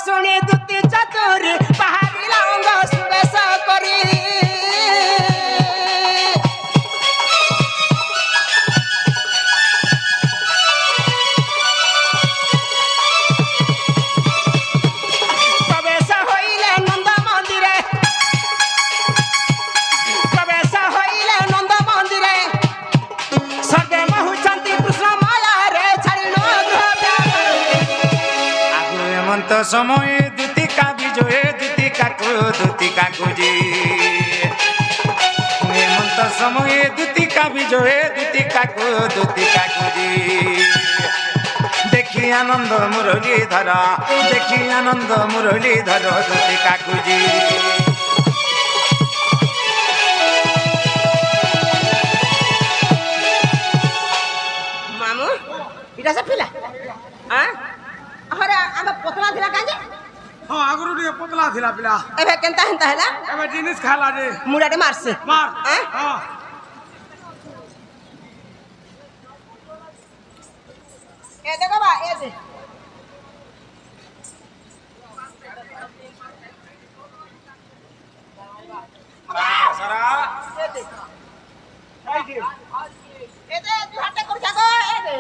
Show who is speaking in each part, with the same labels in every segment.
Speaker 1: শুনি দুতি চতুরি বাহারিলা অঙ্গ সুবেশ করি প্রবেশ হইলে নন্দ মন্দিরে প্রবেশ হইলে নন্দ মন্দিরে স্বর্গে মহুচন্তি কৃষ্ণ মায়ারে ছাড়িল
Speaker 2: আগু হেমন্ত সময়ে দুতিকা বিজয়ে দুতিকা খুঁজি হেমন্ত সময়ে দুতিকা বিজয়ে দুতিকা খুঁজি দেখি আনন্দ মুরলী ধর দেখি আনন্দ মুরলী ধর দুতিকা খুঁজি
Speaker 1: মামু এটা সব পিলা হ্যাঁ আরে আমি পতলা দিলা কাজে
Speaker 3: ହଁ ଆଗରୁ ଟିକେ ପତଳା ଥିଲା ପିଲା
Speaker 1: ଏବେ କେନ୍ତା ହେନ୍ତା ହେଲା
Speaker 3: ଏବେ ଜିନିଷ ଖାଇଲା ଯେ
Speaker 1: ମୁଡ଼ାଟେ ମାରছে
Speaker 3: ମାର
Speaker 1: হ্যাঁ
Speaker 3: ହଁ
Speaker 1: এ দেখো বা এ দে এ দে এ দে তুই হাতে করে থাকো এ দে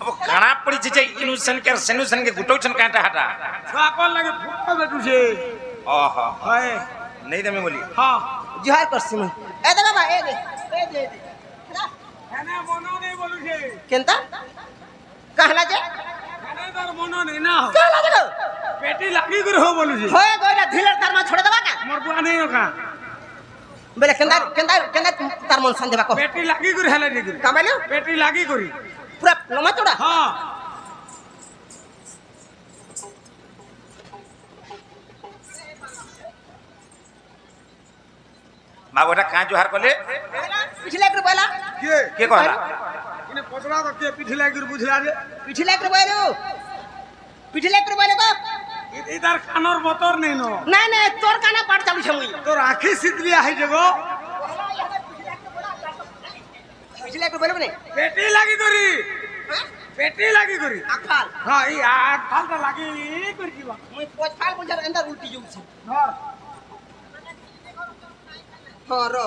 Speaker 2: अब काना पड़ी जे इनुसन के सेनुसन के गुटोचन काटा हटा
Speaker 3: ଛୁଆ କଣ ଲାଗେ ଫଟୋ ବେଟୁଛେ
Speaker 2: ओहो
Speaker 3: ହଏ
Speaker 2: नहीं दमे बोली
Speaker 3: ହଁ
Speaker 1: জোহার করছি মুই এ দে বাবা এ দে এ দে
Speaker 3: এনে মন নেই বলুছে
Speaker 1: কেনতা কাহলা যে
Speaker 3: এনে তার মন নেই না
Speaker 1: কাহলা যে
Speaker 3: পেটি লাগি করে হো বলুছে
Speaker 1: হয়ে গইলা ঢিলের তার মা ছড়ে দেবা কা
Speaker 3: মোর বুয়া নেই কা
Speaker 1: বেলে কেনতা কেনতা কেনতা তার মন শান দেবা কো
Speaker 3: পেটি লাগি করে হেলে নি
Speaker 1: কামাইলো
Speaker 3: পেটি লাগি করে
Speaker 1: পুরা লমা তোড়া
Speaker 3: হ্যাঁ
Speaker 2: बाबूटा का जोहार कले
Speaker 1: পিঠি লাগরে বলা
Speaker 2: के कहला
Speaker 3: ইনে পতলা তো কে পিঠি লাগি করে বুঝলা যে
Speaker 1: পিঠি লাগরে বলো পিঠি লাগরে বলো গো
Speaker 3: এই তার কানর বতর নেই ন
Speaker 1: না না তোর কানা পাট চালু ছমুই
Speaker 3: তোর আখি সিদলি আহি যাবো
Speaker 1: পিঠি লাগরে বলো নে
Speaker 3: পেটি লাগি করি
Speaker 1: হ্যাঁ
Speaker 3: পেটি লাগি করি
Speaker 1: আখাল
Speaker 3: হ্যাঁ এই আগ ফালটা লাগি করি দিবা
Speaker 1: মুই পছাল বুঝার এন্দার উল্টি যাউছি
Speaker 3: ধর
Speaker 1: হ্যাঁ রো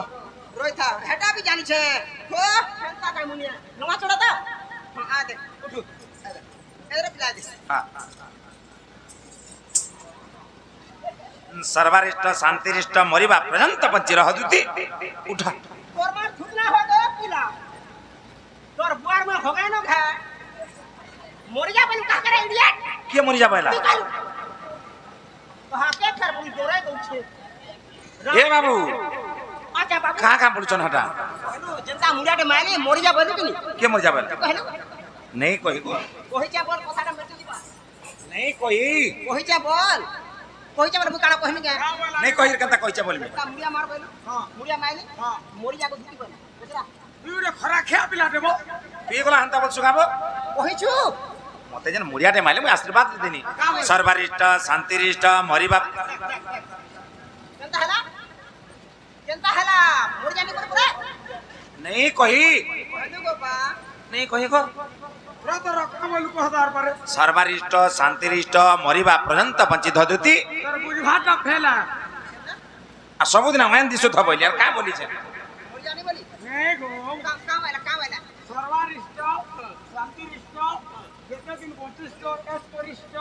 Speaker 1: রইথা হেটা भी জানি ছে হো কেনতা কাই মুনিয়া লমা চড়া দা হ্যাঁ আ দে উঠু এদরে পিলা দে
Speaker 2: हां सर्वरिष्ट शांतिरिष्ट मरिबा पर्यंत बच्ची रह दुती उठा
Speaker 1: তোর মার ছুটনা হয় গো পিলা তোর বুয়ার মা হগাই ন খা মরি যা বলি কাকরে ইডিয়েট
Speaker 2: के मरि जा पहिला
Speaker 1: कहा के कर बोली दोरे दउछे
Speaker 2: ए बाबू
Speaker 1: अच्छा बाबू
Speaker 2: कहां कहां पड़छन हटा
Speaker 1: जनता मुड़ाटे माइले मरि जा बोलू किनी
Speaker 2: के मरि जा पहिला
Speaker 1: कहलो
Speaker 2: नहीं कोई
Speaker 1: কই যা বল কথাটা মেটে দিবা
Speaker 2: नहीं कोई
Speaker 1: কই যা বল বুকানা কহিনি কে
Speaker 2: नहीं कोई कंता कोइचा बोलबे
Speaker 1: তা মুড়িয়া মার বইলো
Speaker 3: হ্যাঁ
Speaker 1: মুড়িয়া মাইলে
Speaker 3: হ্যাঁ
Speaker 1: মরি যাগো দুটি বল বুঝরা
Speaker 3: তুই খরা খেয়া পিলা দেবো
Speaker 2: पी गला हंता बोल सुगाबो
Speaker 1: কইছু
Speaker 2: मते जन मुड़ियाटे माइले मैं आशीर्वाद देनी सर्वरिष्ट शांतिरिष्ट मरिबा
Speaker 1: কেনতা হেলা মরি জানি করে পুরা
Speaker 2: नहीं कोई
Speaker 1: কইদু গো বা
Speaker 2: नहीं कोई को
Speaker 3: রত রকম বলু কহদার পারে
Speaker 2: सर्वरिष्ट शांतिरिष्ट मरिबा पर्यंत बंचित हदुती
Speaker 3: তোর বুঝভাটা ফেলা
Speaker 2: आ सबुदिन मैं दिसु थ बोली यार का बोली छे
Speaker 1: মরি জানি বলি
Speaker 3: নেই গো
Speaker 1: কামাইলা
Speaker 3: সর্বারিষ্ট শান্তিরিষ্ট যেতে দিন বন্টিষ্ট এসকরিষ্ট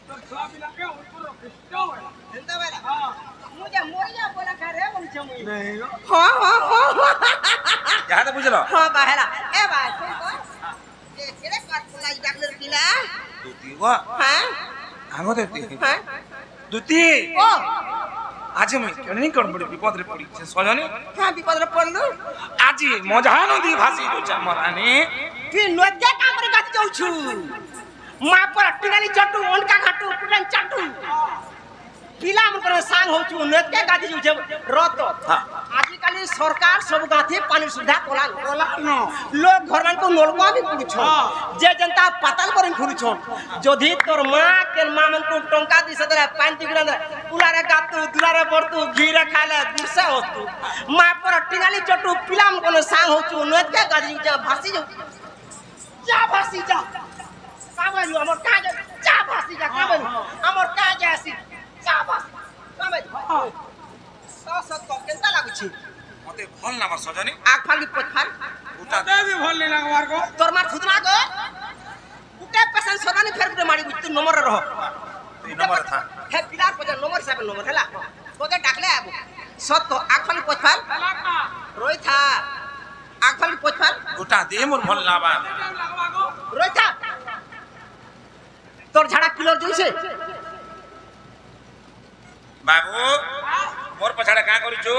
Speaker 3: তোর ছুয়া বিলাকে উপর খ্রিস্ট হইলা
Speaker 1: কেনতা বেলা
Speaker 3: হ্যাঁ
Speaker 1: মরি যা বলা করে বলছ মুই
Speaker 3: নেই গো
Speaker 2: यहाँ तो बुझलो
Speaker 1: हां बाहेला ए भाई सुन तो ये केरे काट पुलाई डाकलर पिला
Speaker 2: दुती वो
Speaker 1: हां
Speaker 2: आगो देती
Speaker 1: हां
Speaker 2: दुती
Speaker 1: ओ
Speaker 2: आज मैं नहीं कर पड़ी विपद रे पड़ी छे सजनी
Speaker 1: हां विपद रे पड़लु
Speaker 2: आज मजा नदी भासी जो चमरानी
Speaker 1: তুই নজ্জা কামরে গাতি যাউছু মা পর টিগালি চটু অনকা ঘাটু পুরান চাটু পিলা আমকর সাং হউছু নজ্জা গাতি যাউছে রত
Speaker 2: हाँ
Speaker 1: আজিকালি সরকার সব গাথি পানি সুবিধা কলান
Speaker 3: বলা ন
Speaker 1: লোক ঘরমান কো নলকুয়া भी পুড়ুছ যে জনতা পাতাল করিন ফুড়ুছ যদি তোর মা কে মামন কো টঙ্কা দিছে দরে পানি দিগুলা পুলারে গাতু দুলারে বর্তু ঘিরে খাইলে দিশা হতু মা পর টিগালি চটু পিলা আমকর সাং হউছু নজ্জা গাতি যা ভাসি যাউ যা ভাসি যা কাবালু আমার কাজ যা ভাসি যা কাবালু
Speaker 2: সজনী
Speaker 1: আগ ফালি পথ ফাল
Speaker 2: উঠা
Speaker 3: মতে বি ভাল নি লাগবার গো
Speaker 1: তোর মার খুদনা গো গুটে পেশেন্ট সরানি ফের গুটে মারি তুই নম্বর রহ
Speaker 2: তুই নম্বর থা
Speaker 1: হে পিলার পজা নম্বর হিসাবে নম্বর হেলা তোকে ডাকলে আবু সত্য আগ ফালি পথ ফাল
Speaker 3: লাগা
Speaker 1: রই থা আগ ফালি পথ ফাল
Speaker 2: উঠা দে মোর ভাল লাবা
Speaker 3: লাগবার গো
Speaker 1: রই থা তোর ঝাড়া কিলোর জইছে
Speaker 2: বাবু মোর পছাড়ে কা করিছু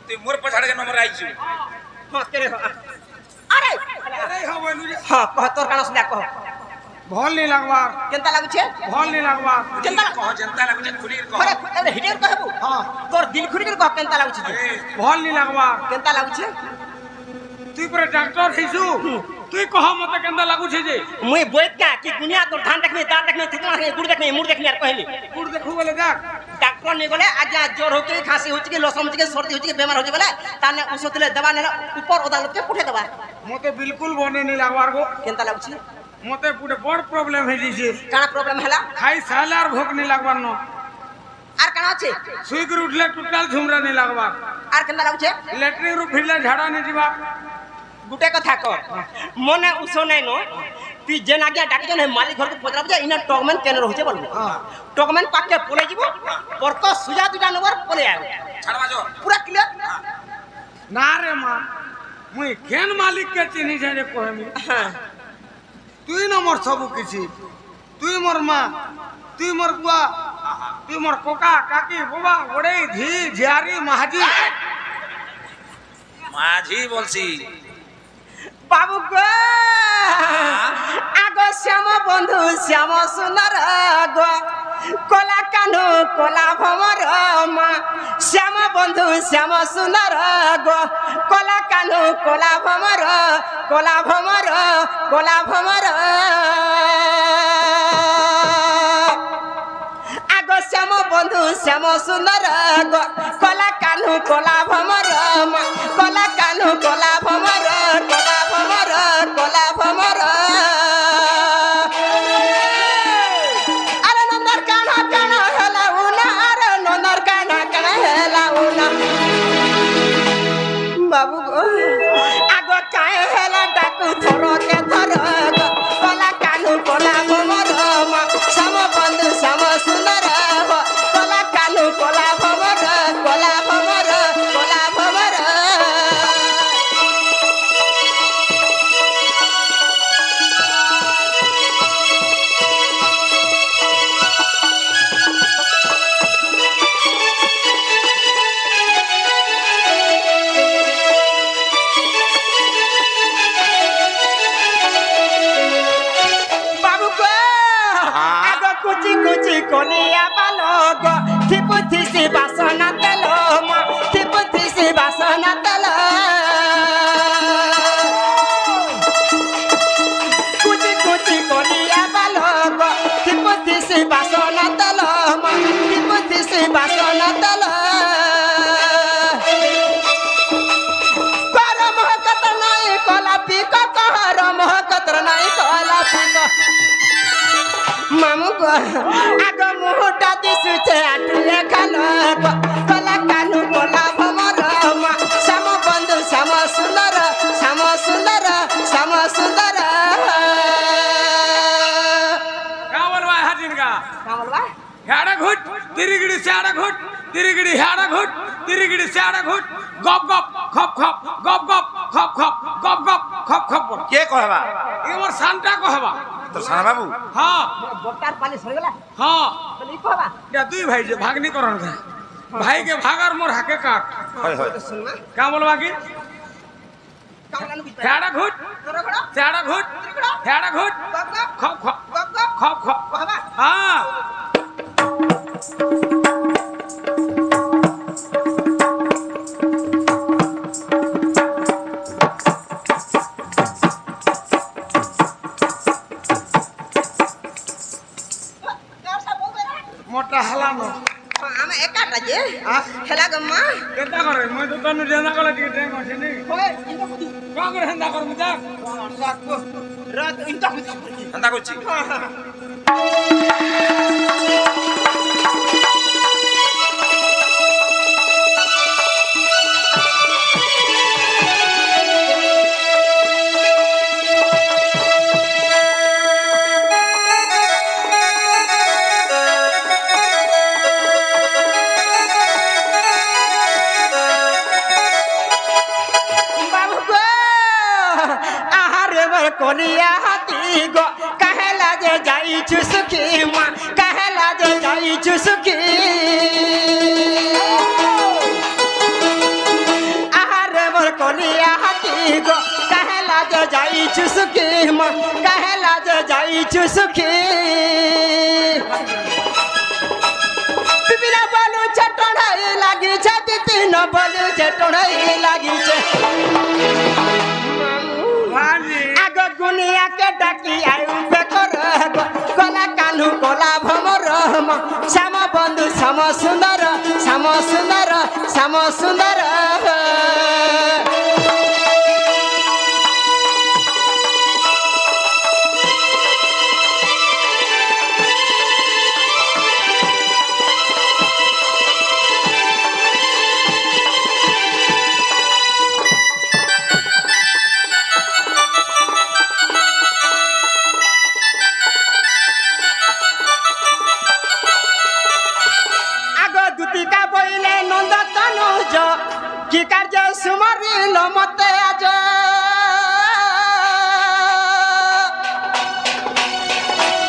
Speaker 2: তুই মোর পছাড়ে নম্বর আইছু
Speaker 1: হ্যাঁ কেরে আরে
Speaker 3: আরে হবে নি
Speaker 1: হ্যাঁ কহ তোর কাণ শুনে কহ
Speaker 3: ভাল নি লাগবার
Speaker 1: কেনতা লাগুছে
Speaker 3: ভাল নি লাগবার
Speaker 1: কেনতা
Speaker 2: কহ জনতা লাগুছে খুলির কহ
Speaker 1: আরে এবে হিডের কহবু
Speaker 3: হ্যাঁ
Speaker 1: তোর দিল খুলি করে কহ কেনতা লাগুছে তুই?
Speaker 3: ভাল নি লাগবার
Speaker 1: কেনতা লাগুছে
Speaker 3: তুই পরে ডাক্তার হিসু তুই কহ মতে কেনতা লাগুছে যে
Speaker 1: মুই বইত কা কি দুনিয়া তোর ধান দেখনি দাঁত দেখনি থুতমা দেখনি গুড় দেখনি মুড় দেখনি আর কহিনি
Speaker 3: পুর দেখু বলে দেখ
Speaker 1: ডাক্তার নিয়ে গেলে আজ জ্বর হচ্ছে খাসি হচ্ছে কি লসম হচ্ছে কি সর্দি হচ্ছে কি বেমার হচ্ছে বলে তাহলে ওষুধ দিলে দেবা নেলে উপর আদালতকে পুঠে দেবা
Speaker 3: মতে বিলকুল বনে নি লাগবার গো
Speaker 1: কেনতা লাগুছে
Speaker 3: মতে পুরে বড় প্রবলেম হয়ে যাইছে
Speaker 1: কানা প্রবলেম হেলা
Speaker 3: খাই সালে আর ভোগ নি লাগবার ন
Speaker 1: আর কানা আছে
Speaker 3: শুই করে উঠলে টোটাল ঝুমরা নি লাগবার
Speaker 1: আর কেনতা লাগুছে
Speaker 3: ল্যাট্রিন রু ফিরলে ঝাড়া নি দিবা
Speaker 1: গুটে কথা কর মনে উসো নাই নো তুই যে নাগিয়া ডাকিছ না মালিক ঘরকে পচরা বুঝা ইনা টকমেন্ট কেন রହୁছে বলবি টকমেন্ট পাকে পলে যাব পরক সুজা দুটা নম্বর পলে আয়
Speaker 2: ছাড়বা যো
Speaker 1: পুরা ক্লিয়ার
Speaker 3: না রে মা মুই কেন মালিক কে চিনি যাই রে কহেমি
Speaker 1: হ্যাঁ
Speaker 3: তুই না মোর সবু কিছু তুই মোর মা তুই মোর বুয়া তুই মোর কোকা কাকি বাবা ওড়ে ঝি ঝিয়ারি মাহাজি
Speaker 2: মাঝি বলছি
Speaker 1: বাবু গো আগ শ্যাম বন্ধু শ্যাম সুন্দর গো কলা কানু কলা ভমর মা শ্যাম বন্ধু শ্যাম সুন্দর গো কলা কানু কলা ভমর কলা ভমর কলা ভমর আগ শ্যাম বন্ধু শ্যাম সুন্দর গো কলা কানু কলা ভমর মা কলা কানু কলা ভমর কলা ভমর কলা ভমর আরে নন্দর কানা কানা হেলা উনা আরে নন্দর কানা কানা হেলা উনা বাবু গো আগ কায়ে হেলা ডাকু থরকে থর গো কলা কানু কলা ভমর মা শ্যাম বন্ধু শ্যাম সুন্দর গো কলা কানু কলা ভমর কলা ভমর কলা ভমর বাবু গো আগ কুচি কুচি কলিয়া বালো গো থিপু থিসি বাসনা তেল মা থিপু থিসি বাসনা তেল কুচি কুচি কলিয়া বালো গো থিপু থিসি বাসনা তেল মা থিপু থিসি বাসনা তেল কর মহকত নাই কলা পিক কর মহকত নাই কলা পিক মামু গো আগ মুহূর্তা দিশুছে আটুলে খালো গো কলা কানু কলা ভমর মা শ্যাম বন্ধু শ্যাম সুন্দর শ্যাম সুন্দর শ্যাম সুন্দর
Speaker 3: কা বলবা হাজিন কা
Speaker 1: কামলবা
Speaker 3: হেড়া ঘুট তিরিগিড়ি সেড়া ঘুট তিরিগিড়ি হেড়া ঘুট তিরিগিড়ি সেড়া ঘুট গপ গপ খপ খপ গপ গপ খপ খপ গপ গপ খপ খপ বল
Speaker 2: কে কহবা
Speaker 3: এ মোর সানটা কহবা
Speaker 2: তোর সানা বাবু
Speaker 3: হ্যাঁ
Speaker 1: বক্তার পালি সরে গেলা
Speaker 3: হ্যাঁ
Speaker 1: বলি কবা
Speaker 3: এটা তুই ভাই যে ভাগনি করন খা ভাইকে ভাগার মোর হাকে কাট
Speaker 2: হয় হয়
Speaker 1: শুনমা
Speaker 3: কা বলবা কি
Speaker 1: কামলানু বিতা
Speaker 3: হেড়া ঘুট
Speaker 1: তোর গড়া
Speaker 3: সেড়া ঘুট হেড়া ঘুট
Speaker 1: গপ গপ
Speaker 3: খপ খপ
Speaker 1: গপ গপ
Speaker 3: খপ খপ
Speaker 1: কহবা
Speaker 3: হ্যাঁ
Speaker 1: কারসা বলবে না
Speaker 3: মোটা হালানো
Speaker 1: আমি একাটা যে
Speaker 3: হ্যাঁ?
Speaker 1: হেলা গম্মা
Speaker 3: কেতা করে মই তো তনু জেনা কলা টিকে টাইম আছে নি
Speaker 1: কই ইন্দা কুদি
Speaker 3: কা করে হেন্দা কর মুজা
Speaker 1: সাকো রাত ইন্দা কুদি
Speaker 2: ঠান্ডা করছি
Speaker 1: कलिया हाथी गो कहला जे जाई चुसकी माँ कहला जे जाई चुसकी आहारे मोर कलिया हाथी गो कहला जे जाई चुसकी माँ कहला जे जाई चुसकी बिना बोलू चटड़ाई लागी छे तीन बोलू चटड़ाई लागी छे आगो गुनिया के डाकी आयु बेकर कोला कान्हू कोला भमर श्याम बंधु श्याम सुंदर श्याम सुंदर श्याम सुंदर की कार्य सुमरिल मते आज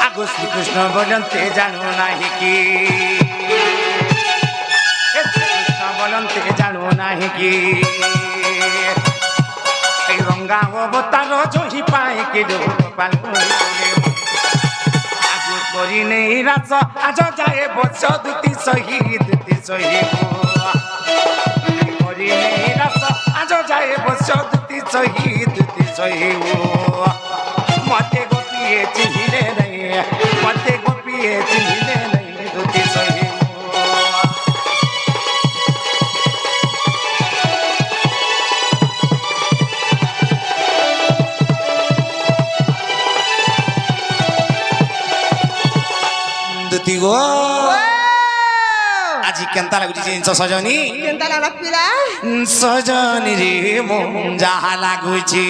Speaker 2: आगो श्री कृष्ण बोलते जानू नाही कि कृष्ण बोलते जानू नाही कि रंगा अवतार जो ही पाए कि आगो करी नहीं रास आज जाए बच दुती शहीद आज जाए बसती शहीद मते गोपिए चिन्हले नहीं मते गोपिए चिन्हले नहीं दुती शहीद दुती गो আজি কেনতা লাগুছি জিনিস সজনী
Speaker 1: কেনতা লাগলা পিলা
Speaker 2: সজনী রে মন যাহা লাগুছি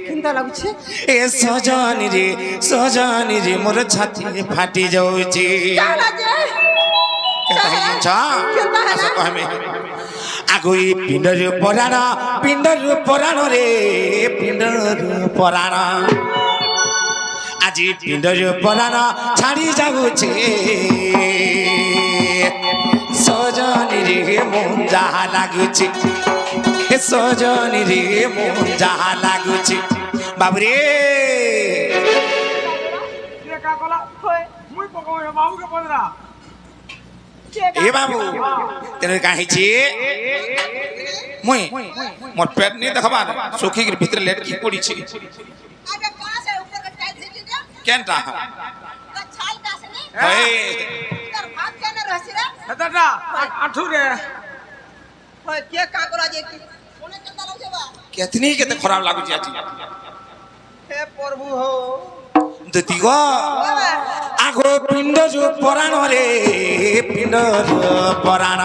Speaker 1: কেনতা লাগুছে
Speaker 2: এ সজনী রে মোর ছাতি ফাটি যাଉଛି
Speaker 1: কালা যে
Speaker 2: কেনতা জিনিস
Speaker 1: কেনতা
Speaker 2: আস
Speaker 1: হলা
Speaker 2: কহমে আগই পিণ্ডর পরাণ রে পিণ্ডর পরাণ আজি পিণ্ডর পরাণ ছাড়ি যাଉଛି সজনী রে মন যাহা লাগুছি সজনী রে মন যাহা লাগুছি বাবুরে এ বাবু তেনে কাহিছি মুই মোর পেট নি দেখবা সুখী ভিতরে লেটকি পড়িছি
Speaker 1: আগে কোন সে উপর কে টাইট দিলি না
Speaker 2: কেনটা
Speaker 1: কা ছাল কাসনে
Speaker 2: এই
Speaker 1: তোর ভাত কেন রহছি রে
Speaker 3: দাদা আঠু রে
Speaker 1: হয় কে কা করা যে কি কোনে কেনতা লাগছে বা
Speaker 2: কেতনি কেতে খারাপ লাগুছি আজি
Speaker 1: হে প্রভু হো
Speaker 2: দুতি গো আগো পিণ্ড যো পরাণ রে পিণ্ড পরাণ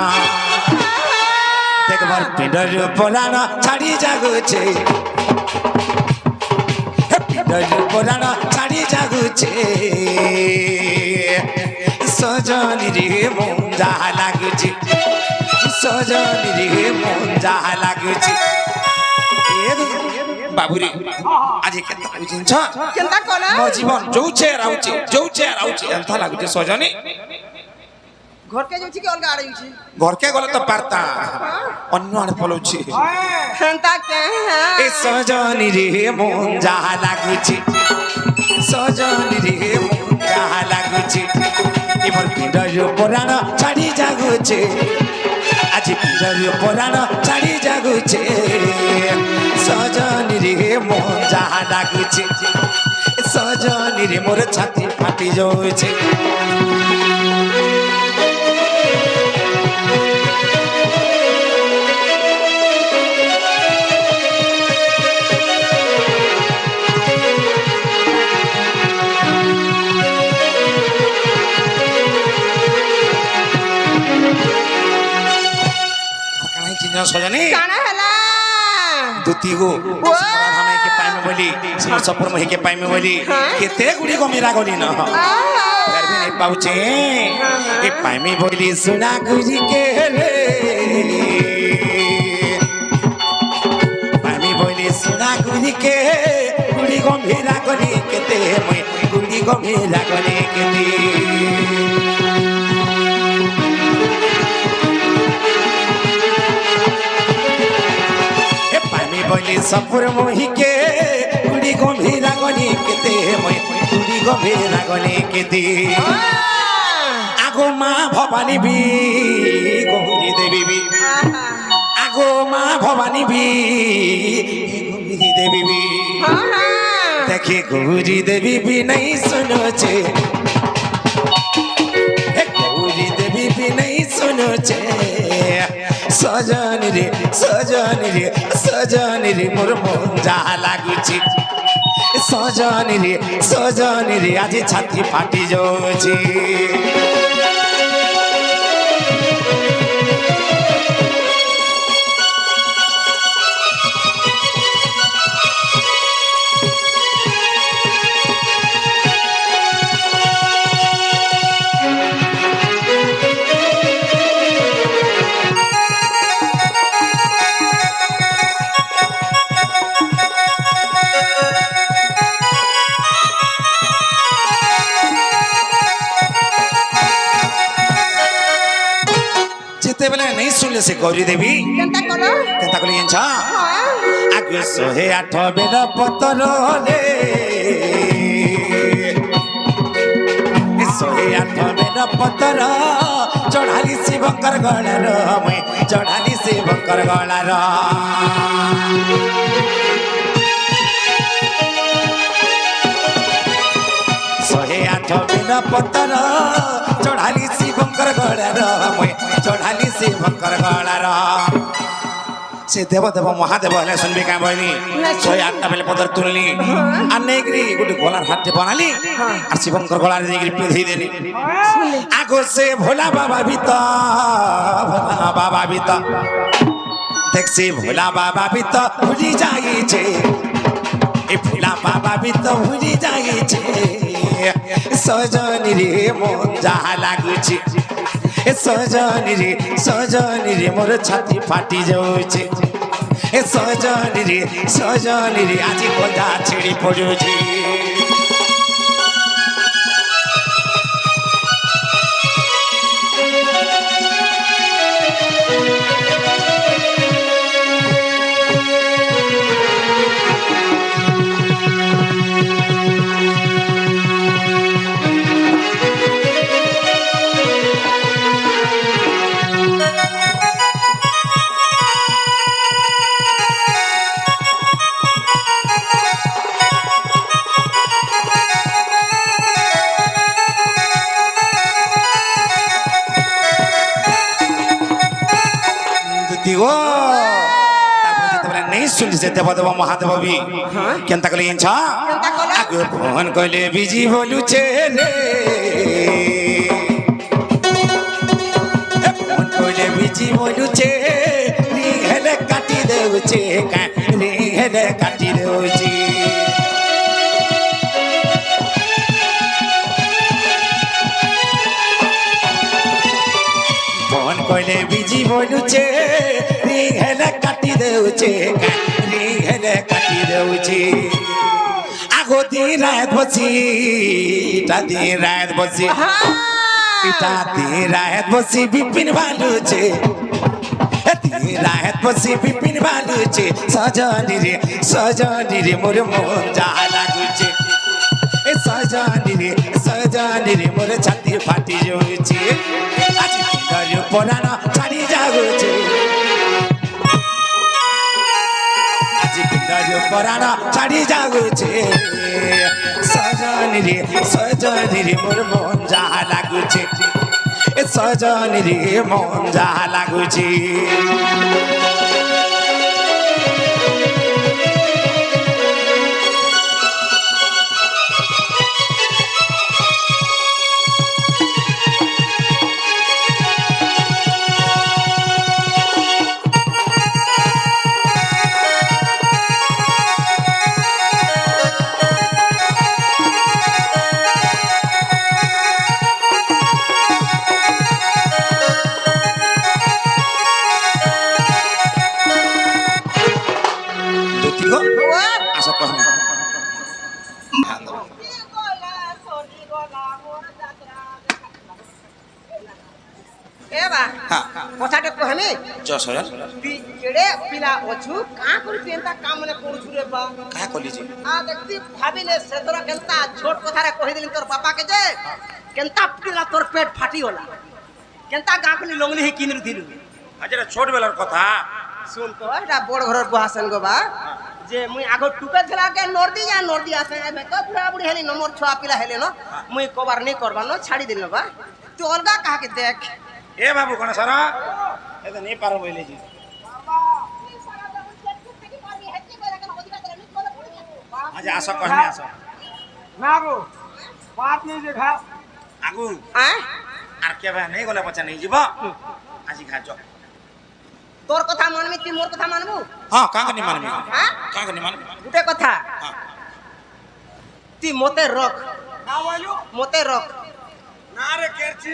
Speaker 2: দেখবার পিণ্ড পরাণ ছাড়ি যাগুছে পিণ্ড পরাণ ছাড়ি যাগুছে সজনী রে মন যাহা লাগুছে সজনী রে মন যাহা লাগুছে বাবুরে আজ কেনতা লাগুছে
Speaker 1: কেনতা কলা
Speaker 2: মো জীবন যৌছে রাউছে এন্তা লাগুছে সজনী
Speaker 1: ঘর কে যাচ্ছি কি অলগা আড়ে যাচ্ছি
Speaker 2: ঘরকে গলে তো পারতা অন্য আড়ে পলাউছি
Speaker 1: কেনতা কে
Speaker 2: এ সজনী রে মন যাহা লাগুছে সজনী রে মন যাহা লাগুছে এবার পিণ্ডর পরাণ ছাড়ি যাগুছে আজ পিণ্ডর পরাণ ছাড়ি যাগুছে সজনী রে মন যাহা লাগুছে সজনী রে মোর ছাতি ফাটি যাচ্ছে সজনী
Speaker 1: কানা হলা
Speaker 2: দুতি গো রাধামাই के पाइमे बोली सपुर मही के पाइमे बोली केते गुडी को मेरा गली न फिर भी नहीं पाउचे ए पाइमे बोली सुना गुजी के रे पाइमे बोली सुना गुजी के গম্ভীরা গলি কেতে মই গুড়ি গম্ভীরা গলি কেতে এ পানি বলি সপুর মহিকে গুড়ি গম্ভীরা গলি কেতে মই গুড়ি গম্ভীরা গলি কেতে আগো মা ভবানী বি গৌরী দেবী বি আগো মা ভবানী বি গৌরী দেবী বি দেখে গৌরী দেবী বি নাই শুনোছে গৌরী দেবী বি নাই শুনোছে সজনী রে সজনী রে সজনী রে মোর মন যাহা লাগুছি সজনী রে আজ ছাতি ফাটি যাচ্ছে যেতেবেলে নেই শুনলে সে গৌরী দেবী কেনতা কলি জানছ আগে 108 বেল পতর রে 108 বেল পতর চড়ালি শিবঙ্কর গলার মই চড়ালি শিবঙ্কর গলার 108 বেল পতর চড়ালি শিবঙ্কর গলার মই চড়ালি শিবঙ্কর গলার সে দেব দেব মহাদেব হলে শুনবি কাঁ বইনি 108টা বেলে পদর তুললি আর নেইকরি গোটে গলার হাতে বানালি আর শিবঙ্কর গলার নেইকরি পিঁধি দেলি আগো সে ভোলা বাবা বিত ভোলা বাবা বিত দেখছি ভোলা বাবা বিত ভুলি যাইছে এ ভোলা বাবা বিত ভুলি যাইছে সজনী রে মন যাহা লাগুছি এ সজনী রে মোর ছাতি ফাটি যাচ্ছে এ সজনী রে আজি কথা ছিড়ি পড়ুছি শুনছে দেব দেব মহাদেব বি কেনতা কলি জানছ আগে ফোন কইলে বিজি বলুছে রে ফোন কইলে বিজি বলুছে রিং হেলে কাটি দেউছে রিং হেলে কাটি দেউছে ফোন কইলে বিজি বলুছে রিং হেলে কাটি দেউছে রিং হেলে কাটি দেউছে আগো দিন রাত বসি তা দিন রাত বসি পিতা দিন রাত বসি বিপিন ভালুছে দিন রাত বসি বিপিন ভালুছে সজনী রে মোর মন যাহা লাগুছে এ সজনী রে মোর ছাতি ফাটি যাচ্ছে আজ দিনর পরাণ ছাড়ি যাগুছে আজ দিনর পরাণ ছাড়ি যাগুছে সজনী রে মোর মন যাহা লাগুছে এ সজনী রে মন যাহা লাগুছে
Speaker 1: কথাটা কহমি
Speaker 2: 10,000
Speaker 1: তুই কেড়ে পিলা অছু কাঁ করি তুই এন্তা কাম মনে করছু রে বা
Speaker 2: কাহা কলিছি
Speaker 1: আ দেখতি ভাবিলে সে তোরা কেনতা ছোট কথারে কহি দিলি তোর বাপাকে যে কেনতা পিলা তোর পেট ফাটি গলা কেনতা গাঁকলি লংলি হে কিনু দিলু
Speaker 2: আচ্ছা ছোট বেলার কথা
Speaker 1: শুন তো এটা বড় ঘরের বহাসন গো বা যে মুই আগ টুকে ছিলা কে নর্দি আসে এবে তো বুড়া বুড়ি হেলি নমর ছোয়া পিলা হেলে ন মুই কবার নেই করবা ন ছাড়ি দিল বা তুই অলগা কাহাকে দেখ
Speaker 2: এ বাবু কোন সারা এ তো নেই পারো বইলে জি আচ্ছা আসো কহমি আসো
Speaker 3: না গো বাত নেই যে খা
Speaker 2: আগু
Speaker 1: আয়
Speaker 2: আর কে ভাই নেই গলে পচা নেই যাব আজি খা যাও
Speaker 1: তোর কথা মানবি তুই মোর কথা মানবু
Speaker 2: হ্যাঁ কাকে নি মানবি
Speaker 1: হ্যাঁ
Speaker 2: কাকে নি মানবি
Speaker 1: গুটে কথা
Speaker 2: হ্যাঁ
Speaker 1: তুই মতে রখ
Speaker 3: না বলু
Speaker 1: মতে রখ
Speaker 3: না রে কেরছি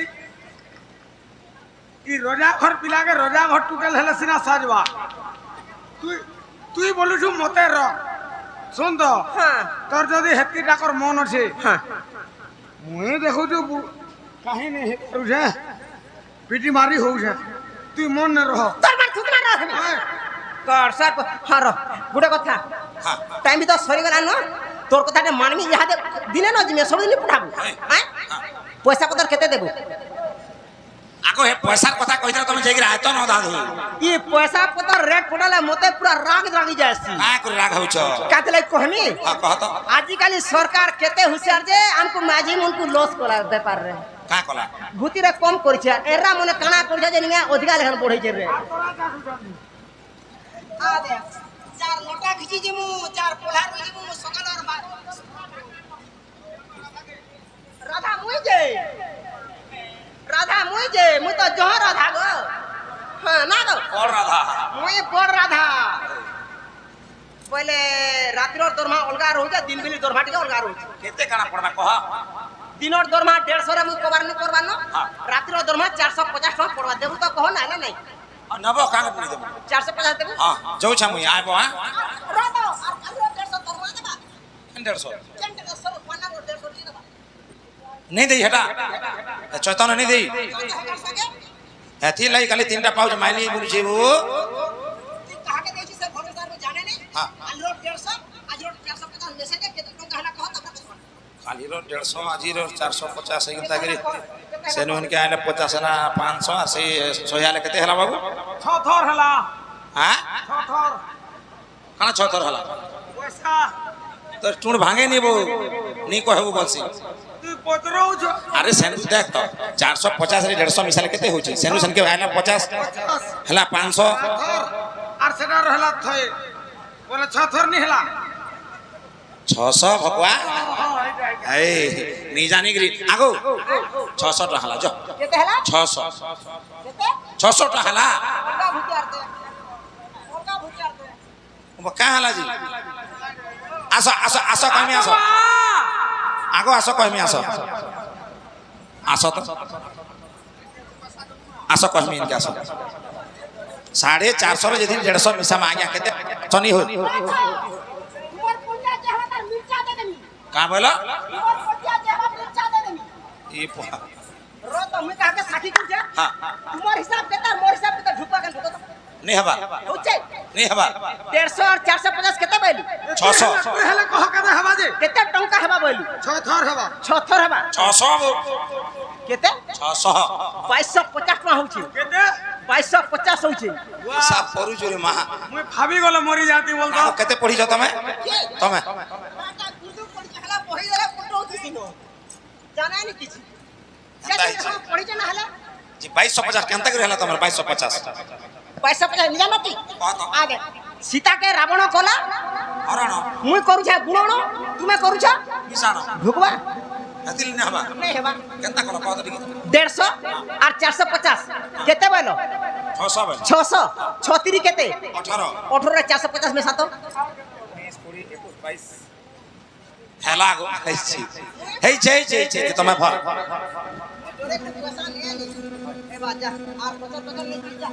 Speaker 3: ই রোজা ঘর পিলাকে রোজা ঘর টুকেল হেলে সিনা সাজবা তুই তুই বলুছু মতে র শুন তো
Speaker 1: হ্যাঁ
Speaker 3: তোর যদি হেতকি ডাকর মন আছে
Speaker 1: হ্যাঁ
Speaker 3: মুই দেখুছু কাহিনী হেউছে পিটি মারি হউছে তুই মন নে রহ
Speaker 1: তোর মার থুতনা রাখবি কর স্যার হ্যাঁ রহ গুটে কথা
Speaker 2: হ্যাঁ
Speaker 1: টাইম তো সরি গলা ন তোর কথাটা মানবি ইহাদে দিনে ন জিমে সবদিন পঠাবো হ্যাঁ পয়সা পতর কেতে দেবো
Speaker 2: আগো হে পয়সার কথা কইতা তুমি যাই আয়ত ন দাদু
Speaker 1: ই পয়সা পতর রেট পড়ালে মতে পুরা রাগ রাগি যায়ছি
Speaker 2: কা করে রাগ হউছ
Speaker 1: কাতলে কহমি
Speaker 2: হ্যাঁ কহ তো
Speaker 1: আজকালি সরকার কেতে হুঁশিয়ার যে আমকু মাঝি মনকু লস করার ব্যাপার রে
Speaker 2: কা কলা
Speaker 1: ভূতিরে কম করেছে এরা মনে কানা করেছে যে নিয়ে অধিকার এখন বড়েছে রে আদে চার লোটা খিচি জিমু চার পোলার জিমু সকাল আর রাধা মুই যে মুই তো জহ রাধা গো হ্যাঁ না গো
Speaker 2: বড় রাধা
Speaker 1: মুই বড় রাধা বলে রাত্রির দরমা অলগা রহুছে দিন বেলি দরমা টিকে অলগা রহুছে
Speaker 2: কেতে কানা পড়বা কহ
Speaker 1: দিনর দরমা 150 রে মুই কবার নি করবার ন
Speaker 2: হ্যাঁ।
Speaker 1: রাত্রির দরমা 450 টাকা পড়বা দেবু তো কহ না না নাই
Speaker 2: নব কাকে পড়ি দেব
Speaker 1: 450 দেবু
Speaker 2: হ্যাঁ যাও ছা মুই আইবো হ্যাঁ
Speaker 1: রাধা আর কালি 150 দরমা দেবা
Speaker 2: 150
Speaker 1: চেন্টে 100 পানা 150 দি দেবা
Speaker 2: नहीं दे हटा चैतन्य नहीं दे एथी लाई खाली तीनटा पाउच माइली बोली छे वो
Speaker 1: তুই কাহাকে দেইছি সে ঘরে সার জানে নি
Speaker 2: হ্যাঁ।
Speaker 1: কালি 150 আজ 450 মেসেজ কেতে টাকা হলা কহ তবে কহ
Speaker 2: खाली रो 150 আজি रो 450 एकता करी सेनु हन के आले 50 ना 500 आसी 100 आले केते हला बाबू
Speaker 3: ছ থর হেলা
Speaker 2: हां
Speaker 3: ছ থর
Speaker 2: काना छतर हला
Speaker 3: পয়সা
Speaker 2: तो टुण भांगे नी बो नी कहबो बलसी
Speaker 3: তুই পতরৌছ
Speaker 2: अरे सेनु देख तो 450 रे 150 मिसाल केते होची सेनु सन के आले 50 हला 500
Speaker 3: থর আর সেটা রহলা থয়ে বলে ছ থর নি হেলা
Speaker 2: 600 भगवा ए नी जानी गिरी आगो 600 टा हला जो
Speaker 1: কেতে হলা
Speaker 2: 600
Speaker 1: কেতে
Speaker 2: 600 टा हला
Speaker 1: অলগা ভুতিয়ার দে
Speaker 2: वो का हला जी आसो आसो आसो कमी आसो आगो आसो कमी आसो आसो तो आसो कमी इनके आसो 450 रे यदि 150 मिसा मांगिया केते चनी हो
Speaker 1: তোমার পুঞ্জা যেহা তার মির্চা দে দেমি
Speaker 2: का बोला
Speaker 1: তোমার পুঞ্জা যেহা মির্চা দে দেমি
Speaker 2: ये
Speaker 1: रो तो মুই কাকে সাথী কুছে
Speaker 2: हां
Speaker 1: তোমার হিসাব কেতে মোর হিসাব কেতে ঢুপা কেন ঢুকো
Speaker 2: नहीं हबा
Speaker 1: হচ্ছে
Speaker 2: नहीं हबा
Speaker 1: 150 আর 450 কেতে পাইলি
Speaker 2: 600
Speaker 3: তুই হেলে কহ কেতে হেবা যে
Speaker 1: কেতে টঙ্কা হেবা বইলি
Speaker 3: ছ থর হেবা
Speaker 1: 6 থর হেবা
Speaker 2: 600
Speaker 1: কেতে
Speaker 2: 600
Speaker 1: 2250 টাকা হଉଛି
Speaker 3: কেতে
Speaker 1: 2250 হଉଛି
Speaker 2: हिसाब करू जोरे मा
Speaker 3: মুই ভাবি গলে মরি যাতি বলতো
Speaker 2: केते पढ़ी छ तमे तमे
Speaker 1: টাকা গুদু পড়ি খেলা বহি দেলা কোটো হতিছি নো জানাই নি কিছু
Speaker 2: হেতা
Speaker 1: কেতে
Speaker 2: ହେଇଛି।
Speaker 1: পড়ি জানা হলা
Speaker 2: जी 2250 केनता करे हला तमर 2250
Speaker 1: 2250 নিজামতি
Speaker 2: কহ তো
Speaker 1: আগে সীতাকে রাবণ কলা
Speaker 2: हरण
Speaker 1: মুই করুছা গুণন তুমি করুছা
Speaker 2: मिसाण
Speaker 1: ঢুকবা
Speaker 2: हतिल ने हबा
Speaker 1: নাই হেবা
Speaker 2: केनता करो कह तो ठीक
Speaker 1: 150 আর 450 কেতে বলো
Speaker 2: 600 बेल
Speaker 1: 600 36 কেতে
Speaker 2: 18
Speaker 1: 18 রে 450 মেশা তো
Speaker 2: 20 20 21 22 হেলা গো আইছি হেই তুমি ভর
Speaker 1: এবার যা আর 50 টাকা নিয়ে যা